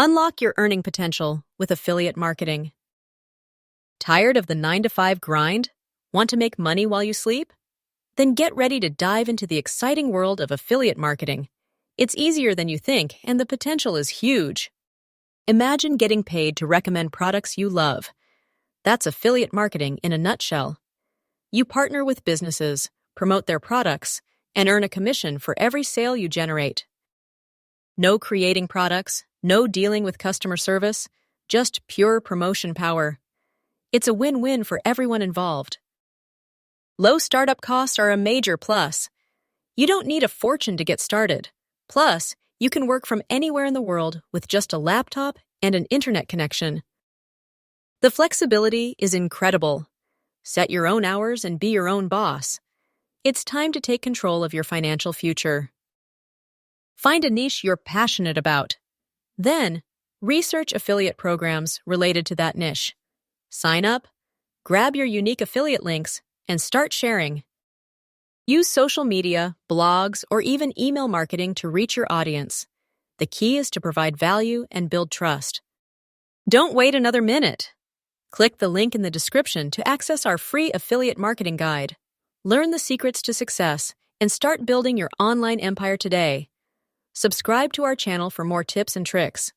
Unlock your earning potential with affiliate marketing. Tired of the 9-to-5 grind? Want to make money while you sleep? Then get ready to dive into the exciting world of affiliate marketing. It's easier than you think, and the potential is huge. Imagine getting paid to recommend products you love. That's affiliate marketing in a nutshell. You partner with businesses, promote their products, and earn a commission for every sale you generate. No creating products, no dealing with customer service, just pure promotion power. It's a win-win for everyone involved. Low startup costs are a major plus. You don't need a fortune to get started. Plus, you can work from anywhere in the world with just a laptop and an internet connection. The flexibility is incredible. Set your own hours and be your own boss. It's time to take control of your financial future. Find a niche you're passionate about. Then, research affiliate programs related to that niche. Sign up, grab your unique affiliate links, and start sharing. Use social media, blogs, or even email marketing to reach your audience. The key is to provide value and build trust. Don't wait another minute. Click the link in the description to access our free affiliate marketing guide. Learn the secrets to success and start building your online empire today. Subscribe to our channel for more tips and tricks.